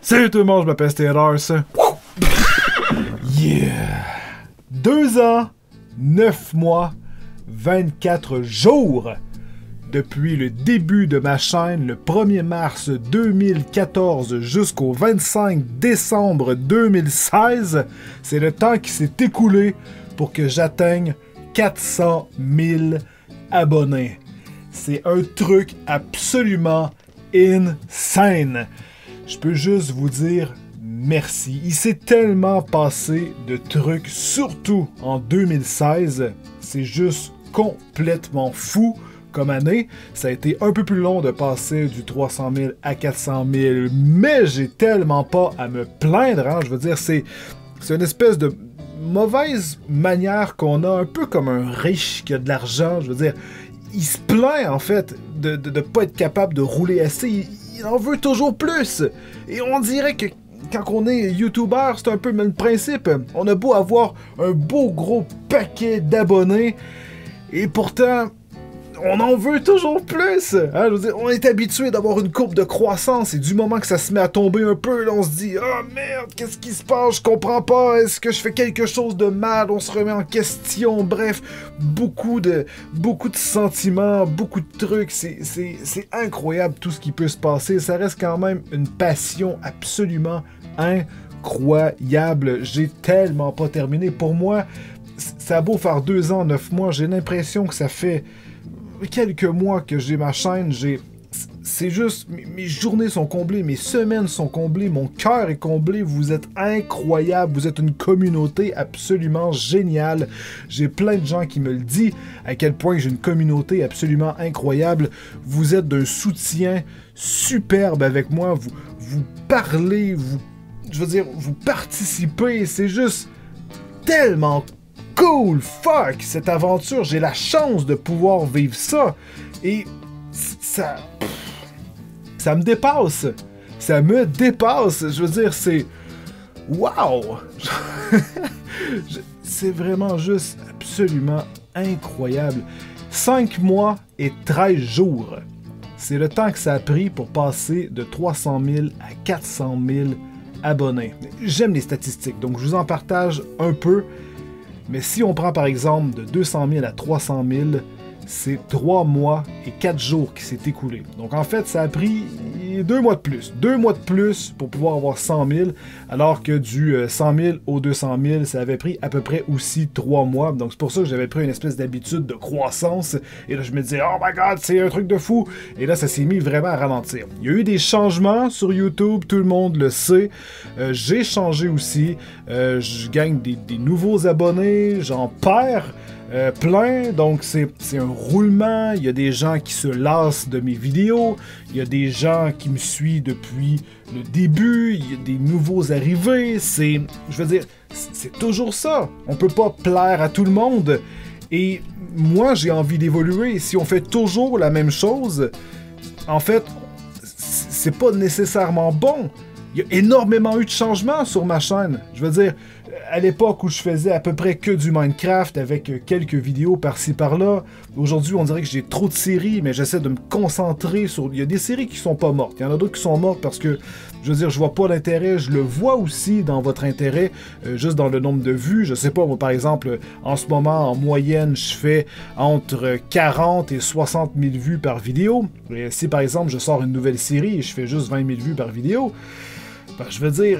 Salut tout le monde, je m'appelle Stellars. Yeah! 2 ans, 9 mois, 24 jours depuis le début de ma chaîne, le 1er mars 2014 jusqu'au 25 décembre 2016. C'est le temps qui s'est écoulé pour que j'atteigne 400 000 abonnés. C'est un truc absolument insane. Je peux juste vous dire merci. Il s'est tellement passé de trucs, surtout en 2016. C'est juste complètement fou comme année. Ça a été un peu plus long de passer du 300 000 à 400 000, mais j'ai tellement pas à me plaindre. Hein. Je veux dire, c'est une espèce de mauvaise manière qu'on a, un peu comme un riche qui a de l'argent. Je veux dire, il se plaint en fait de ne pas être capable de rouler assez. Il en veut toujours plus. Et on dirait que quand on est YouTuber, c'est un peu le même principe. On a beau avoir un beau gros paquet d'abonnés, et pourtant, on en veut toujours plus. Hein? Je veux dire, on est habitué d'avoir une courbe de croissance, et du moment que ça se met à tomber un peu, là, on se dit « Oh merde, qu'est-ce qui se passe? Je comprends pas. Est-ce que je fais quelque chose de mal? » On se remet en question. Bref, beaucoup de sentiments, beaucoup de trucs. C'est incroyable tout ce qui peut se passer. Ça reste quand même une passion absolument incroyable. J'ai tellement pas terminé. Pour moi, ça a beau faire 2 ans, 9 mois, j'ai l'impression que ça fait quelques mois que j'ai ma chaîne. C'est juste, mes journées sont comblées, mes semaines sont comblées, mon cœur est comblé. Vous êtes incroyables, vous êtes une communauté absolument géniale. J'ai plein de gens qui me le disent à quel point j'ai une communauté absolument incroyable. Vous êtes d'un soutien superbe avec moi. Vous parlez, je veux dire, vous participez. C'est juste tellement cool, fuck, cette aventure, j'ai la chance de pouvoir vivre ça, et ça me dépasse, je veux dire, c'est, wow, c'est vraiment juste absolument incroyable. 5 mois et 13 jours, c'est le temps que ça a pris pour passer de 300 000 à 400 000 abonnés. J'aime les statistiques, donc je vous en partage un peu. Mais si on prend par exemple de 200 000 à 300 000, c'est 3 mois et 4 jours qui s'est écoulé. Donc en fait, ça a pris 2 mois de plus. 2 mois de plus pour pouvoir avoir 100 000, alors que du 100 000 au 200 000, ça avait pris à peu près aussi 3 mois. Donc c'est pour ça que j'avais pris une espèce d'habitude de croissance. Et là, je me disais, oh my god, c'est un truc de fou. Et là, ça s'est mis vraiment à ralentir. Il y a eu des changements sur YouTube, tout le monde le sait. J'ai changé aussi. Je gagne des nouveaux abonnés, j'en perds. Plein, donc c'est un roulement. Il y a des gens qui se lassent de mes vidéos, il y a des gens qui me suivent depuis le début, il y a des nouveaux arrivés, je veux dire, c'est toujours ça. On peut pas plaire à tout le monde, et moi j'ai envie d'évoluer. Si on fait toujours la même chose, en fait, c'est pas nécessairement bon. Il y a énormément eu de changements sur ma chaîne. Je veux dire, à l'époque où je faisais à peu près que du Minecraft avec quelques vidéos par-ci par-là, aujourd'hui on dirait que j'ai trop de séries, mais j'essaie de me concentrer sur... Il y a des séries qui sont pas mortes, il y en a d'autres qui sont mortes parce que, je veux dire, je vois pas l'intérêt, je le vois aussi dans votre intérêt, juste dans le nombre de vues. Je sais pas, moi par exemple, en ce moment, en moyenne, je fais entre 40 et 60 000 vues par vidéo. Et si par exemple je sors une nouvelle série et je fais juste 20 000 vues par vidéo, ben, je veux dire,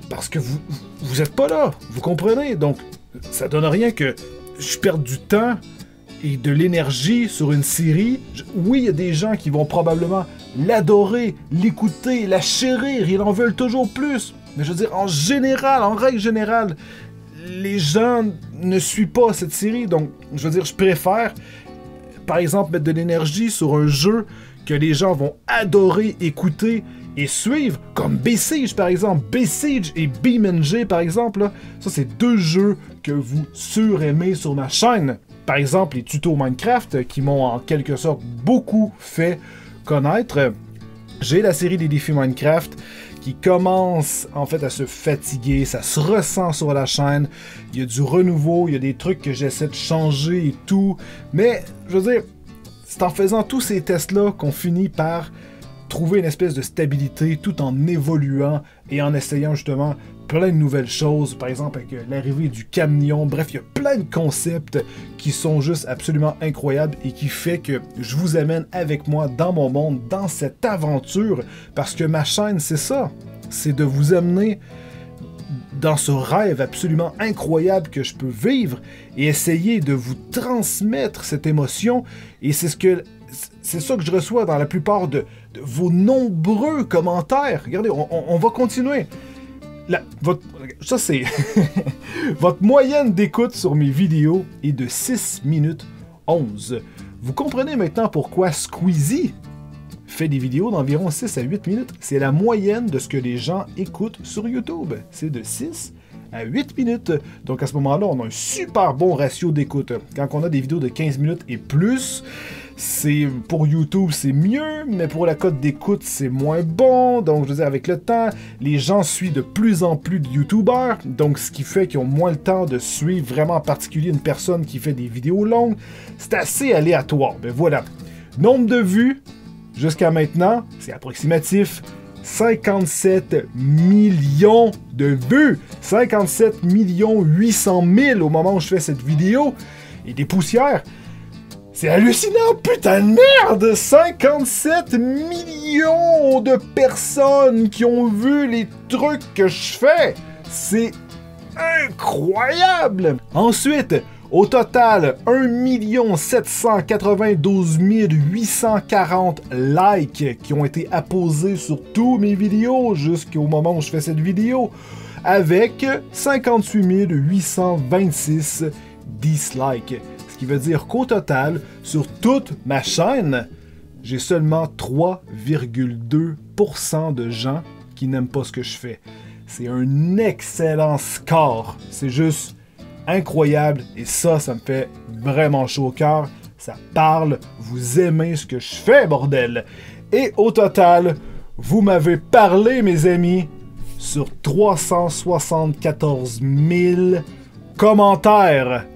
parce que vous êtes pas là, vous comprenez? Donc, ça donne rien que je perde du temps et de l'énergie sur une série. Oui, il y a des gens qui vont probablement l'adorer, l'écouter, la chérir, ils en veulent toujours plus. Mais je veux dire, en général, en règle générale, les gens ne suivent pas cette série. Donc, je veux dire, je préfère, par exemple, mettre de l'énergie sur un jeu que les gens vont adorer écouter et suivre, comme Besiege par exemple. Besiege et BeamNG par exemple, là, ça c'est 2 jeux que vous suraimez sur ma chaîne. Par exemple, les tutos Minecraft qui m'ont en quelque sorte beaucoup fait connaître. J'ai la série des défis Minecraft qui commence en fait à se fatiguer, ça se ressent sur la chaîne, il y a du renouveau, il y a des trucs que j'essaie de changer et tout, mais je veux dire, c'est en faisant tous ces tests-là qu'on finit par trouver une espèce de stabilité tout en évoluant et en essayant justement plein de nouvelles choses, par exemple avec l'arrivée du camion. Bref, il y a plein de concepts qui sont juste absolument incroyables et qui fait que je vous amène avec moi dans mon monde, dans cette aventure, parce que ma chaîne, c'est ça, c'est de vous amener dans ce rêve absolument incroyable que je peux vivre et essayer de vous transmettre cette émotion. Et c'est ça que je reçois dans la plupart de vos nombreux commentaires. Regardez, on va continuer. Ça, c'est... Votre moyenne d'écoute sur mes vidéos est de 6 minutes 11. Vous comprenez maintenant pourquoi Squeezie fait des vidéos d'environ 6 à 8 minutes. C'est la moyenne de ce que les gens écoutent sur YouTube. C'est de 6 à 8 minutes. Donc à ce moment-là, on a un super bon ratio d'écoute. Quand on a des vidéos de 15 minutes et plus, pour YouTube, c'est mieux, mais pour la cote d'écoute, c'est moins bon. Donc, je veux dire, avec le temps, les gens suivent de plus en plus de YouTubers. Donc, ce qui fait qu'ils ont moins le temps de suivre vraiment en particulier une personne qui fait des vidéos longues. C'est assez aléatoire. Ben voilà. Nombre de vues, jusqu'à maintenant, c'est approximatif. 57 millions de vues. 57 800 000 au moment où je fais cette vidéo. Et des poussières. C'est hallucinant, putain de merde! 57 millions de personnes qui ont vu les trucs que je fais! C'est incroyable! Ensuite, au total, 1 792 840 likes qui ont été apposés sur tous mes vidéos jusqu'au moment où je fais cette vidéo, avec 58 826 dislikes. Ce qui veut dire qu'au total, sur toute ma chaîne, j'ai seulement 3,2% de gens qui n'aiment pas ce que je fais. C'est un excellent score. C'est juste incroyable et ça me fait vraiment chaud au cœur. Ça parle, vous aimez ce que je fais, bordel. Et au total, vous m'avez parlé, mes amis, sur 374 000 commentaires.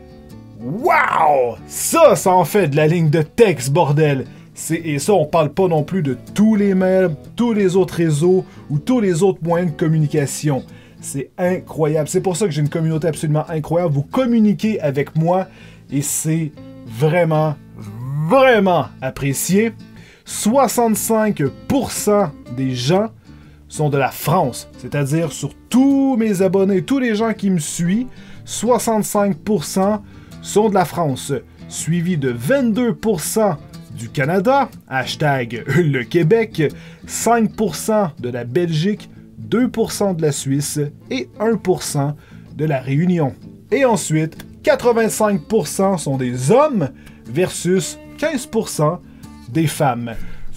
Wow! Ça en fait de la ligne de texte, bordel! Et ça, on parle pas non plus de tous les mails, tous les autres réseaux ou tous les autres moyens de communication. C'est incroyable. C'est pour ça que j'ai une communauté absolument incroyable. Vous communiquez avec moi et c'est vraiment, vraiment apprécié. 65% des gens sont de la France. C'est-à-dire sur tous mes abonnés, tous les gens qui me suivent, 65% sont de la France, suivi de 22% du Canada, hashtag le Québec, 5% de la Belgique, 2% de la Suisse et 1% de la Réunion. Et ensuite, 85% sont des hommes versus 15% des femmes.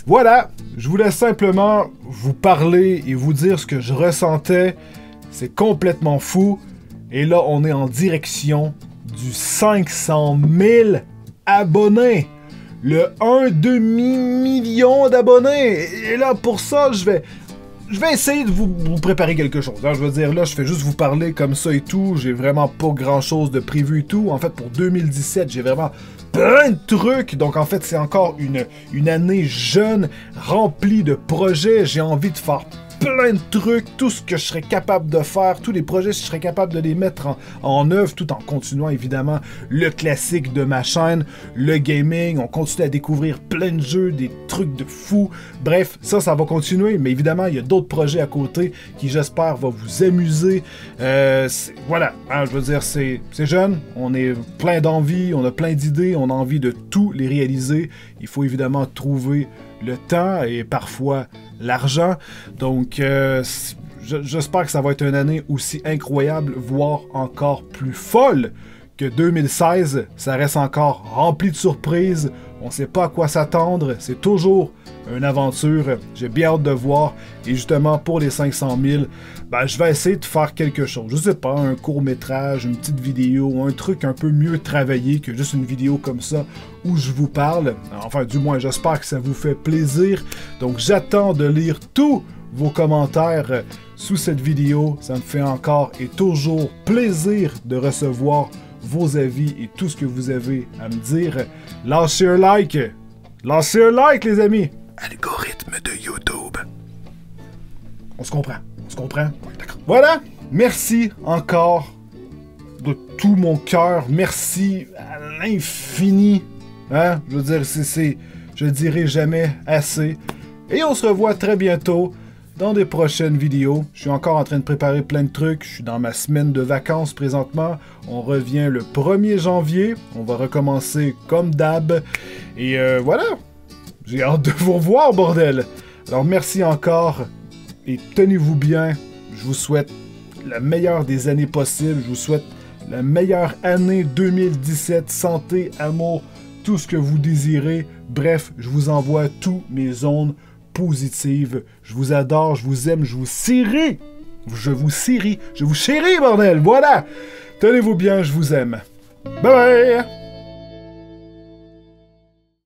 Voilà, je voulais simplement vous parler et vous dire ce que je ressentais. C'est complètement fou. Et là, on est en direction du 500 000 abonnés. Le 1,5 million d'abonnés. Et là, pour ça, je vais essayer de vous préparer quelque chose. Hein. Je veux dire, là, je fais juste vous parler comme ça et tout. J'ai vraiment pas grand-chose de prévu et tout. En fait, pour 2017, j'ai vraiment plein de trucs. Donc, en fait, c'est encore une année jeune, remplie de projets. J'ai envie de faire plein de trucs, tout ce que je serais capable de faire, tous les projets, je serais capable de les mettre en œuvre, tout en continuant évidemment le classique de ma chaîne, le gaming. On continue à découvrir plein de jeux, des trucs de fou. Bref, ça va continuer, mais évidemment, il y a d'autres projets à côté qui, j'espère, vont vous amuser. Voilà, hein, je veux dire, c'est jeune, on est plein d'envie, on a plein d'idées, on a envie de tout les réaliser. Il faut évidemment trouver le temps et parfois l'argent. Donc, j'espère que ça va être une année aussi incroyable, voire encore plus folle que 2016. Ça reste encore rempli de surprises. On sait pas à quoi s'attendre. C'est toujours une aventure. J'ai bien hâte de voir. Et justement, pour les 500 000, je vais essayer de faire quelque chose. Je sais pas, un court-métrage, une petite vidéo, un truc un peu mieux travaillé que juste une vidéo comme ça où je vous parle. Enfin, du moins, j'espère que ça vous fait plaisir. Donc, j'attends de lire tous vos commentaires sous cette vidéo. Ça me fait encore et toujours plaisir de recevoir vos avis et tout ce que vous avez à me dire. Lâchez un like! Lâchez un like, les amis! algorithme de YouTube. On se comprend? On se comprend? Ouais, d'accord. Voilà! Merci encore de tout mon cœur. Merci à l'infini. Hein? Je veux dire, je le dirai jamais assez. Et on se revoit très bientôt dans des prochaines vidéos. Je suis encore en train de préparer plein de trucs. Je suis dans ma semaine de vacances présentement. On revient le 1er janvier. On va recommencer comme d'hab. Et voilà. J'ai hâte de vous revoir, bordel. Alors merci encore. Et tenez-vous bien. Je vous souhaite la meilleure des années possibles. Je vous souhaite la meilleure année 2017. Santé, amour, tout ce que vous désirez. Bref, je vous envoie tous mes ondes positives. Je vous adore, je vous aime, je vous chéris. Je vous chéris, bordel. Voilà. Tenez-vous bien, je vous aime. Bye bye.